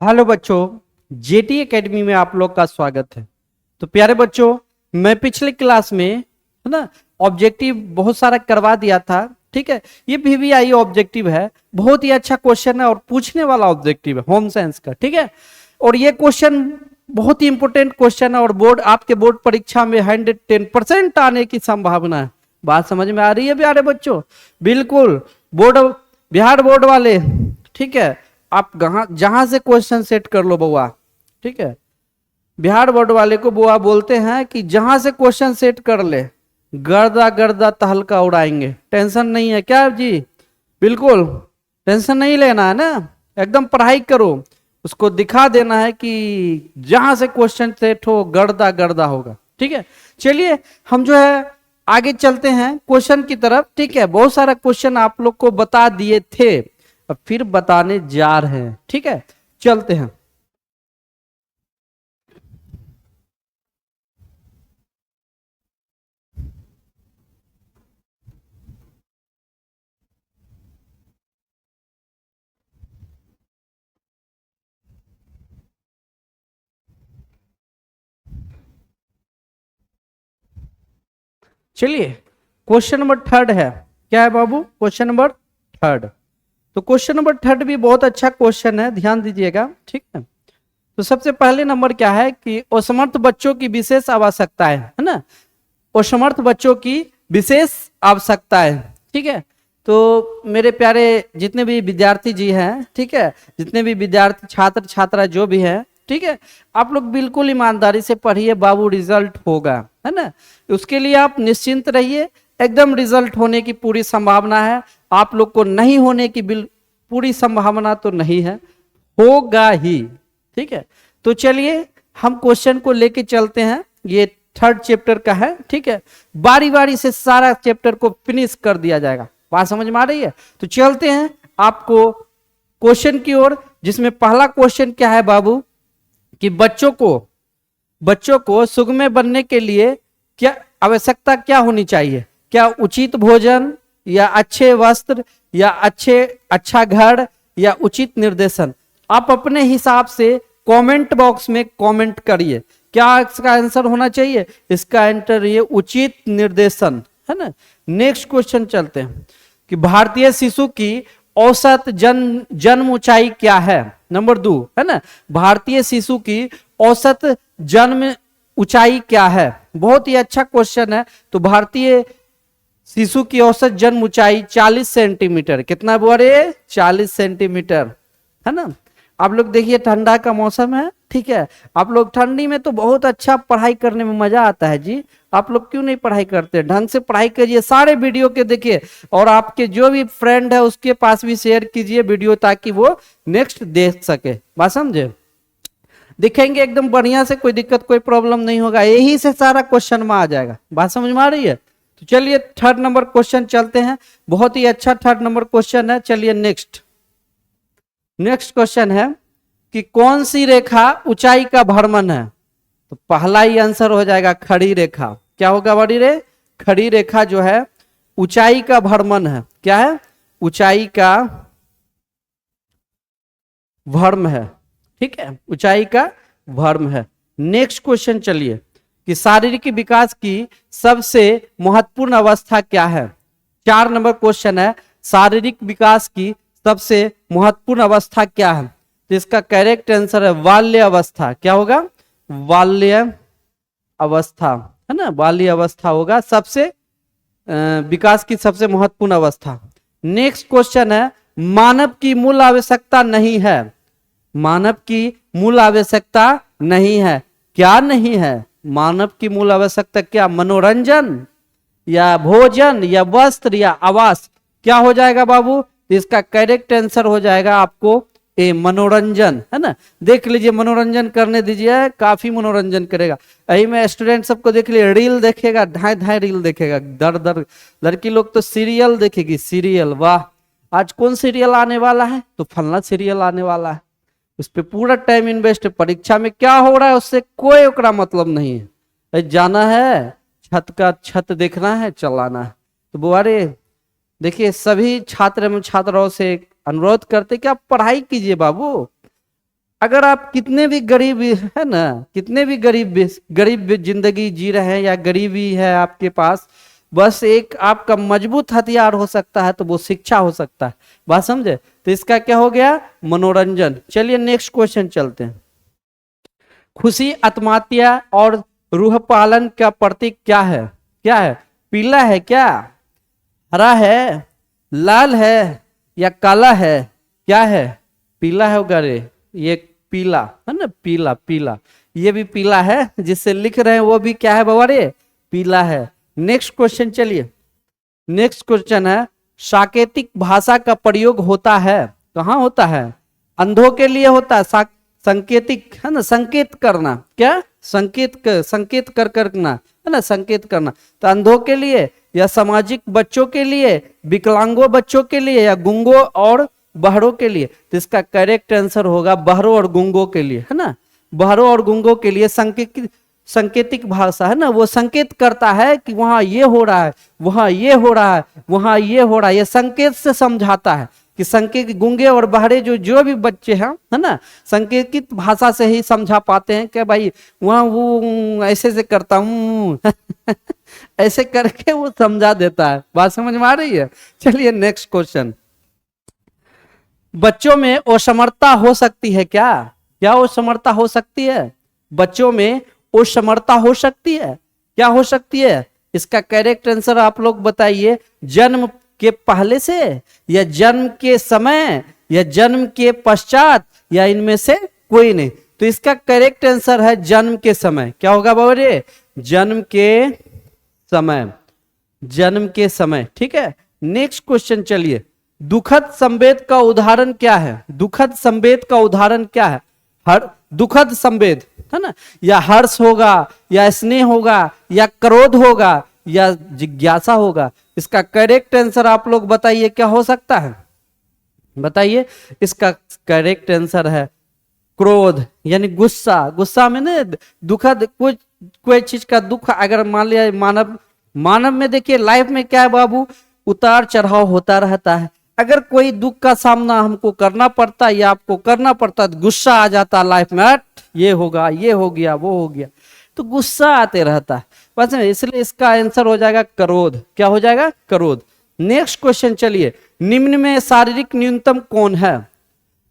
Hello बच्चों, jetty academy में आप लोग का स्वागत है। तो प्यारे बच्चों, मैं पिछले क्लास में है ना ऑब्जेक्टिव बहुत सारा करवा दिया था। ठीक है, ये पीवीआई ऑब्जेक्टिव है, बहुत ही अच्छा क्वेश्चन है और पूछने वाला ऑब्जेक्टिव है होम साइंस का। ठीक है, और ये क्वेश्चन बहुत ही इंपॉर्टेंट क्वेश्चन है और आपके बोर्ड परीक्षा में 110% आने की संभावना है। बात समझ में आ रही है प्यारे बच्चों? बिल्कुल, बिहार बोर्ड वाले, ठीक है, आप जहां से क्वेश्चन सेट कर लो बुआ। ठीक है, बिहार बोर्ड वाले को बुआ बोलते हैं कि जहां से क्वेश्चन सेट कर ले गर्दा गर्दा तहलका उड़ाएंगे। टेंशन नहीं है क्या जी? बिल्कुल टेंशन नहीं लेना है ना, एकदम पढ़ाई करो। उसको दिखा देना है कि जहां से क्वेश्चन सेट हो गर्दा गर्दा होगा। ठीक है, चलिए हम जो है आगे चलते हैं क्वेश्चन की तरफ। ठीक है, बहुत सारा क्वेश्चन आप लोग को बता दिए थे, अब फिर बताने जा रहे हैं। ठीक है, चलते हैं। चलिए, क्वेश्चन नंबर थर्ड है। क्या है बाबू? Question number third. तो क्वेश्चन नंबर थर्ड भी बहुत अच्छा क्वेश्चन है, ध्यान दीजिएगा। ठीक है, तो सबसे पहले नंबर क्या है कि असमर्थ बच्चों की विशेष आवश्यकता है ना, असमर्थ बच्चों की विशेष आवश्यकता है। ठीक है, तो मेरे प्यारे जितने भी विद्यार्थी जी हैं, ठीक है, जितने भी विद्यार्थी छात्र छात्रा जो भी है, ठीक है, आप लोग बिल्कुल ईमानदारी से पढ़िए बाबू, रिजल्ट होगा, है ना। उसके लिए आप निश्चिंत रहिए, एकदम रिजल्ट होने की पूरी संभावना है। आप लोग को नहीं होने की पूरी संभावना तो नहीं है, होगा ही। ठीक है, तो चलिए हम क्वेश्चन को लेके चलते हैं। ये थर्ड चैप्टर का है। ठीक है, बारी बारी से सारा चैप्टर को फिनिश कर दिया जाएगा। बात समझ में आ रही है? तो चलते हैं आपको क्वेश्चन की ओर, जिसमें पहला क्वेश्चन क्या है बाबू कि बच्चों को सुगम्य बनने के लिए क्या आवश्यकता क्या होनी चाहिए? क्या उचित भोजन, या अच्छे वस्त्र, या अच्छा घर, या उचित निर्देशन? आप अपने हिसाब से कमेंट बॉक्स में कमेंट करिए। क्या इसका आंसर होना चाहिए? इसका आंसर ये उचित निर्देशन है ना। नेक्स्ट क्वेश्चन चलते हैं कि भारतीय शिशु की औसत जन्म ऊंचाई क्या है? नंबर 2 है ना, भारतीय शिशु की औसत जन्म ऊंचाई क्या है? बहुत ही अच्छा क्वेश्चन है। तो भारतीय शिशु की औसत जन्म ऊंचाई 40 सेंटीमीटर। कितना बुआ रे? 40 सेंटीमीटर, है ना। आप लोग देखिए, ठंडा का मौसम है, ठीक है, आप लोग ठंडी में तो बहुत अच्छा पढ़ाई करने में मजा आता है जी। आप लोग क्यों नहीं पढ़ाई करते? ढंग से पढ़ाई करिए, सारे वीडियो के देखिए, और आपके जो भी फ्रेंड है उसके पास भी शेयर कीजिए वीडियो, ताकि वो नेक्स्ट देख सके। बात समझे? दिखेंगे एकदम बढ़िया से, कोई दिक्कत कोई प्रॉब्लम नहीं होगा, यही से सारा क्वेश्चन में आ जाएगा। बात समझ में आ रही है? तो चलिए थर्ड नंबर क्वेश्चन चलते हैं, बहुत ही अच्छा थर्ड नंबर क्वेश्चन है। चलिए नेक्स्ट क्वेश्चन है कि कौन सी रेखा ऊंचाई का भ्रमण है? तो पहला ही आंसर हो जाएगा खड़ी रेखा। क्या होगा बड़ी रे? खड़ी रेखा जो है ऊंचाई का भ्रमण है। क्या है? ऊंचाई का भ्रम है। ठीक है, ऊंचाई का भ्रम है। नेक्स्ट क्वेश्चन चलिए कि शारीरिक विकास की सबसे महत्वपूर्ण अवस्था क्या है? 4 नंबर क्वेश्चन है, शारीरिक विकास की सबसे महत्वपूर्ण अवस्था क्या है? तो इसका करेक्ट आंसर है बाल्य अवस्था। क्या होगा? बाल्य अवस्था, है ना, बाल्य अवस्था होगा सबसे विकास की सबसे महत्वपूर्ण अवस्था। नेक्स्ट क्वेश्चन है, मानव की मूल आवश्यकता नहीं है। मानव की मूल आवश्यकता नहीं है। क्या नहीं है? मानव की मूल आवश्यकता क्या? मनोरंजन, या भोजन, या वस्त्र, या आवास? क्या हो जाएगा बाबू? इसका करेक्ट आंसर हो जाएगा आपको ए, मनोरंजन, है ना। देख लीजिए, मनोरंजन करने दीजिए, काफी मनोरंजन करेगा। यही में स्टूडेंट सबको देख लीजिए, रील देखेगा, ढाई ढाई रील देखेगा, दर दर। लड़की लोग तो सीरियल देखेगी, सीरियल। वाह, आज कौन सीरियल आने वाला है? तो फलना सीरियल आने वाला है, उस पर पूरा टाइम इन्वेस्ट है। परीक्षा में क्या हो रहा है उससे कोई ओकरा मतलब नहीं है, जाना है छत देखना है, चलाना है। तो बुआरे देखिए, सभी छात्र एवं छात्राओं से अनुरोध करते कि आप पढ़ाई कीजिए बाबू, अगर आप कितने भी गरीब है ना, कितने भी गरीब जिंदगी जी रहे हैं या गरीबी है आपके पास, बस एक आपका मजबूत हथियार हो सकता है तो वो शिक्षा हो सकता है। बात समझे? तो इसका क्या हो गया? मनोरंजन। चलिए नेक्स्ट क्वेश्चन चलते हैं। खुशी, आत्महत्या और रूह पालन का प्रतीक क्या है? क्या है? पीला है क्या, हरा है, लाल है या काला है? क्या है? पीला है रे, ये पीला है ना, पीला पीला, ये भी पीला है, जिससे लिख रहे हैं वो भी क्या है बाबा रे? पीला है। नेक्स्ट क्वेश्चन चलिए। नेक्स्ट क्वेश्चन है, सांकेतिक भाषा का प्रयोग होता है, कहाँ होता है? अंधों के लिए होता है। संकेतिक है ना, संकेत करना, क्या? संकेत करना है ना, संकेत करना। तो अंधों के लिए या सामाजिक बच्चों के लिए, विकलांगों बच्चों के लिए या गूंगों और बहरों के लिए? तो इसका करेक्ट आंसर होगा बहरों और गूंगों के लिए, है ना। बहरों और गूंगों के लिए संकेतिक भाषा है ना, वो संकेत करता है कि वहां ये हो रहा है, वहां ये हो रहा है, वहां ये हो रहा है, ये संकेत से समझाता है कि संकेत। गूंगे और बहरे जो भी बच्चे हैं है ना, संकेतिक भाषा से ही समझा पाते हैं कि भाई वहां वो ऐसे से करता हूं ऐसे करके वो समझा देता है। बात समझ में आ रही है? चलिए नेक्स्ट क्वेश्चन। बच्चों में असमर्थता हो सकती है क्या? क्या असमर्थता हो सकती है? बच्चों में असमर्थता हो सकती है, क्या हो सकती है? इसका करेक्ट आंसर आप लोग बताइए। जन्म के पहले से या जन्म के समय या जन्म के पश्चात या इनमें से कोई नहीं? तो इसका करेक्ट आंसर है जन्म के समय। क्या होगा बाबा रे? जन्म के समय, जन्म के समय। ठीक है, नेक्स्ट क्वेश्चन चलिए। दुखद संवेद का उदाहरण क्या है? दुखद संवेद का उदाहरण क्या है? हर दुखद संवेद है ना, या हर्ष होगा या स्नेह होगा या क्रोध होगा या जिज्ञासा होगा? इसका करेक्ट आंसर आप लोग बताइए, क्या हो सकता है? बताइए। इसका करेक्ट आंसर है क्रोध, यानी गुस्सा। गुस्सा में ना दुखद, कोई चीज का दुख अगर मान लिया मानव में देखिए लाइफ में क्या है बाबू, उतार चढ़ाव होता रहता है। अगर कोई दुख का सामना हमको करना पड़ता है या आपको करना पड़ता है तो गुस्सा आ जाता है लाइफ में, ये होगा, ये हो गया, वो हो गया, तो गुस्सा आते रहता है बस। इसलिए इसका आंसर हो जाएगा क्रोध। क्या हो जाएगा? क्रोध। नेक्स्ट क्वेश्चन चलिए। निम्न में शारीरिक न्यूनतम कौन है?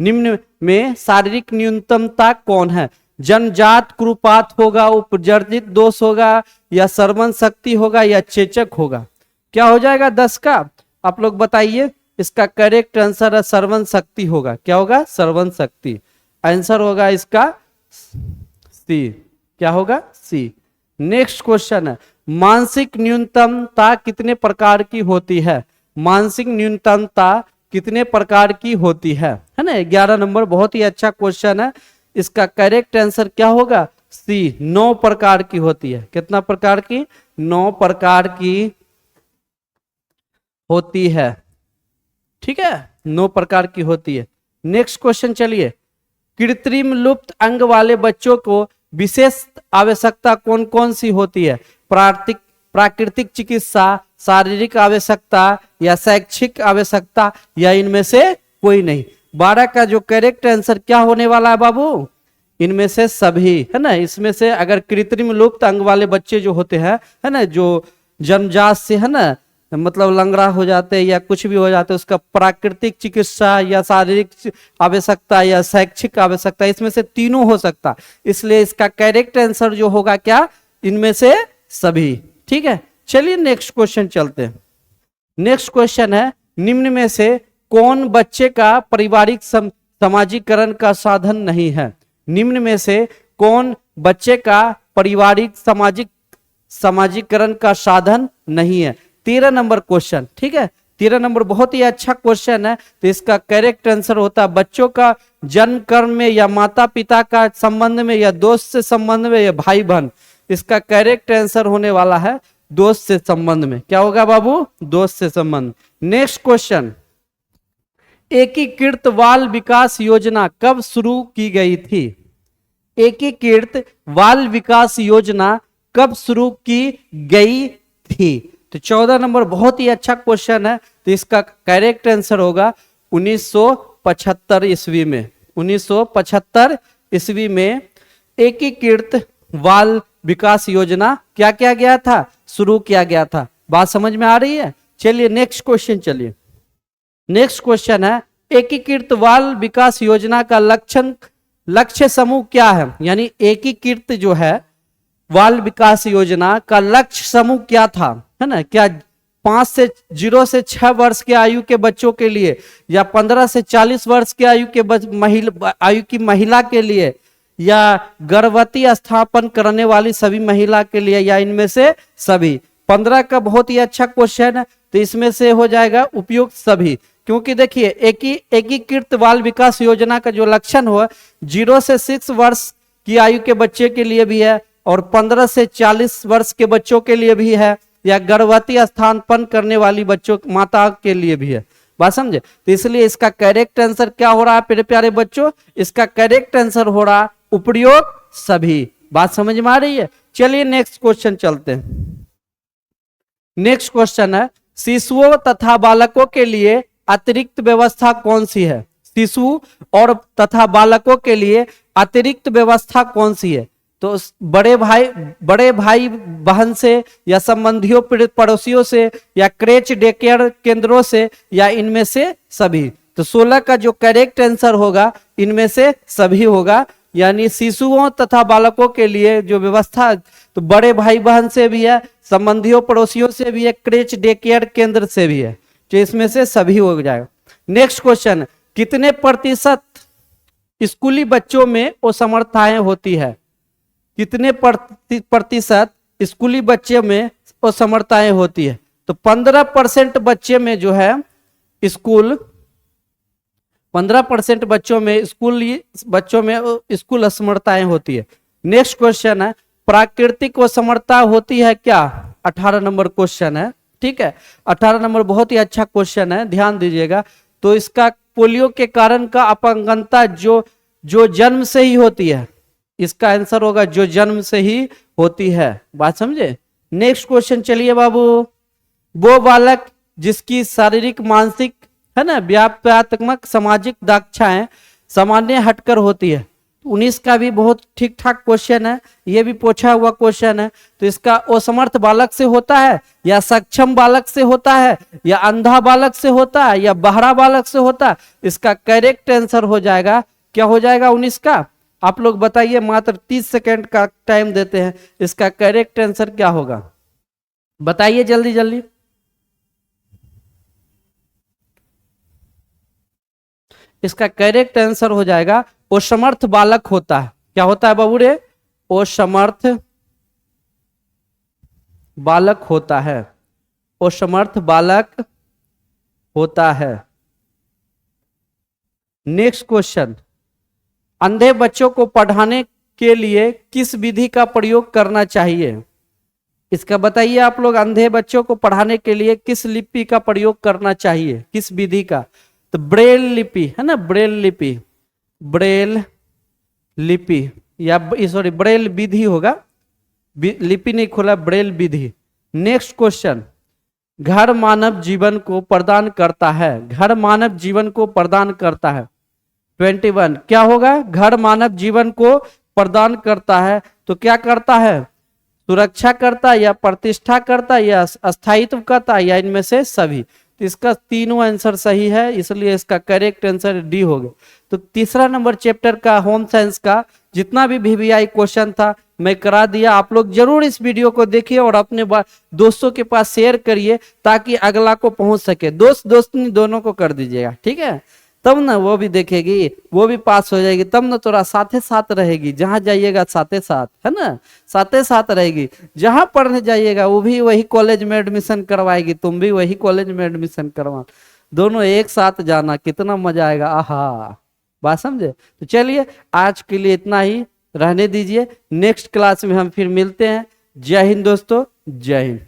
निम्न में शारीरिक न्यूनतमता कौन है? जन्मजात कुरूपात होगा, उपजर्जित दोष होगा या श्रवण शक्ति होगा या चेचक होगा? क्या हो जाएगा 10 का? आप लोग बताइए। इसका करेक्ट आंसर है श्रवण शक्ति होगा। क्या होगा? श्रवण शक्ति। आंसर होगा इसका सी। क्या होगा? सी। नेक्स्ट क्वेश्चन है, मानसिक न्यूनतमता कितने प्रकार की होती है? मानसिक न्यूनतमता कितने प्रकार की होती है ना? 11 नंबर, बहुत ही अच्छा क्वेश्चन है। इसका करेक्ट आंसर क्या होगा? सी, 9 प्रकार की होती है। कितना प्रकार की? 9 प्रकार की होती है। ठीक है, 9 प्रकार की होती है। नेक्स्ट क्वेश्चन चलिए। कृत्रिम लुप्त अंग वाले बच्चों को विशेष आवश्यकता कौन कौन सी होती है? प्राकृतिक चिकित्सा, शारीरिक आवश्यकता या शैक्षिक आवश्यकता या इनमें से कोई नहीं? 12 का जो करेक्ट आंसर क्या होने वाला है बाबू? इनमें से सभी, है ना। इसमें से अगर कृत्रिम लुप्त अंग वाले बच्चे जो होते हैं, है ना, जो जन्मजात से है ना, मतलब लंगड़ा हो जाते हैं या कुछ भी हो जाते हैं, उसका प्राकृतिक चिकित्सा या शारीरिक आवश्यकता या शैक्षिक आवश्यकता, इसमें से तीनों हो सकता। इसलिए इसका करेक्ट आंसर जो होगा क्या? इनमें से सभी। ठीक है, चलिए नेक्स्ट क्वेश्चन चलते हैं। नेक्स्ट क्वेश्चन है, निम्न में से कौन बच्चे का पारिवारिक समाजीकरण का साधन नहीं है? निम्न में से कौन बच्चे का पारिवारिक समाजीकरण का साधन नहीं है? 13 नंबर क्वेश्चन। ठीक है, 13 नंबर बहुत ही अच्छा क्वेश्चन है। तो इसका करेक्ट आंसर होता है बच्चों का जन्म कर्म में या माता पिता का संबंध में या दोस्त से संबंध में या भाई बहन? इसका करेक्ट आंसर होने वाला है दोस्त से संबंध में। क्या होगा बाबू? दोस्त से संबंध। नेक्स्ट क्वेश्चन, एकीकृत बाल विकास योजना कब शुरू की गई थी? एकीकृत बाल विकास योजना कब शुरू की गई थी? तो 14 नंबर बहुत ही अच्छा क्वेश्चन है। तो इसका करेक्ट आंसर होगा 1975 ईस्वी में। 1975 ईस्वी में एकीकृत बाल विकास योजना क्या किया गया था, शुरू किया गया था। बात समझ में आ रही है। चलिए नेक्स्ट क्वेश्चन, चलिए नेक्स्ट क्वेश्चन है, एकीकृत बाल विकास योजना का लक्ष्य समूह क्या है। यानी एकीकृत जो है बाल विकास योजना का लक्ष्य समूह क्या था, है ना। क्या 0 से 6 वर्ष के आयु के बच्चों के लिए, या 15 से 40 वर्ष के आयु की महिला के लिए, या गर्भवती स्थापन करने वाली सभी महिला के लिए, या इनमें से सभी। 15 का बहुत ही अच्छा क्वेश्चन है, तो इसमें से हो जाएगा उपयुक्त सभी। क्योंकि देखिए एकीकृत बाल विकास योजना का जो लक्षण हो 0 से 6 वर्ष की आयु के बच्चे के लिए भी है, और 15 से 40 वर्ष के बच्चों के लिए भी है, या गर्भवती स्थानपन करने वाली बच्चों माता के लिए भी है। बात समझे। तो इसलिए इसका करेक्ट आंसर क्या हो रहा है मेरे प्यारे बच्चों, इसका करेक्ट आंसर हो रहा उपयोग सभी। बात समझ में आ रही है। चलिए नेक्स्ट क्वेश्चन चलते हैं। नेक्स्ट क्वेश्चन है, शिशुओं तथा बालकों के लिए अतिरिक्त व्यवस्था कौन सी है। शिशु और तथा बालकों के लिए अतिरिक्त व्यवस्था कौन सी है। तो बड़े भाई बहन से, या संबंधियों पड़ोसियों से, या क्रेच डे केयर केंद्रों से, या इनमें से सभी। तो 16 का जो करेक्ट आंसर होगा इनमें से सभी होगा। यानी शिशुओं तथा बालकों के लिए जो व्यवस्था, तो बड़े भाई बहन से भी है, संबंधियों पड़ोसियों से भी है, क्रेच डे केयर केंद्र से भी है, तो इसमें से सभी हो जाएगा। नेक्स्ट क्वेश्चन, कितने प्रतिशत स्कूली बच्चों में असमर्थताएं होती है। कितने प्रतिशत स्कूली बच्चे में असमर्थताएं होती है। तो 15% बच्चे में जो है 15% बच्चों में स्कूल असमर्थताएं होती है। नेक्स्ट क्वेश्चन है, प्राकृतिक असमर्थता होती है क्या। 18 नंबर क्वेश्चन है, ठीक है। 18 नंबर बहुत ही अच्छा क्वेश्चन है, ध्यान दीजिएगा। तो इसका पोलियो के कारण का अपंगता जो जन्म से ही होती है, इसका आंसर होगा जो जन्म से ही होती है। बात समझे। नेक्स्ट क्वेश्चन चलिए बाबू, वो बालक जिसकी शारीरिक मानसिक है ना व्यापक सामाजिक दक्षताएं सामान्य हटकर होती है। 19 का भी बहुत ठीक ठाक क्वेश्चन है, ये भी पूछा हुआ क्वेश्चन है। तो इसका असमर्थ बालक से होता है, या सक्षम बालक से होता है, या अंधा बालक से होता है, या बहरा बालक से होता है। इसका करेक्ट आंसर हो जाएगा, क्या हो जाएगा 19 का। आप लोग बताइए, मात्र 30 सेकेंड का टाइम देते हैं, इसका करेक्ट आंसर क्या होगा, बताइए जल्दी जल्दी। इसका करेक्ट आंसर हो जाएगा असमर्थ बालक होता है। क्या होता है बाबू रे, असमर्थ बालक होता है, असमर्थ बालक होता है। नेक्स्ट क्वेश्चन, अंधे बच्चों को पढ़ाने के लिए किस विधि का प्रयोग करना चाहिए। इसका बताइए आप लोग, अंधे बच्चों को पढ़ाने के लिए किस लिपि का प्रयोग करना चाहिए, किस विधि का। तो ब्रेल लिपि है ना, ब्रेल लिपि या सॉरी ब्रेल विधि होगा, लिपि नहीं खोला, ब्रेल विधि। नेक्स्ट क्वेश्चन, घर मानव जीवन को प्रदान करता है, घर मानव जीवन को प्रदान करता है। 21 क्या होगा, घर मानव जीवन को प्रदान करता है। तो क्या करता है, सुरक्षा करता है, या प्रतिष्ठा करता है, या स्थायित्व करता है, या इनमें से सभी। तो इसका तीनों आंसर सही है, इसलिए इसका करेक्ट आंसर डी हो गया। तो तीसरा नंबर चैप्टर का होम साइंस का जितना भी VVI क्वेश्चन था मैं करा दिया। आप लोग जरूर इस वीडियो को देखिए और अपने दोस्तों के पास शेयर करिए, ताकि अगला को पहुंच सके। दोस्ती दोनों को कर दीजिएगा, ठीक है। तब ना वो भी देखेगी, वो भी पास हो जाएगी, तब ना तोरा साथे साथ रहेगी। जहां जाइएगा साथे साथ, है ना, साथे साथ रहेगी। जहां पढ़ने जाइएगा वो भी वही कॉलेज में एडमिशन करवाएगी, तुम भी वही कॉलेज में एडमिशन करवा, दोनों एक साथ जाना, कितना मजा आएगा। आहा, बात समझे। तो चलिए आज के लिए इतना ही रहने दीजिए, नेक्स्ट क्लास में हम फिर मिलते हैं। जय हिंद दोस्तों, जय हिंद।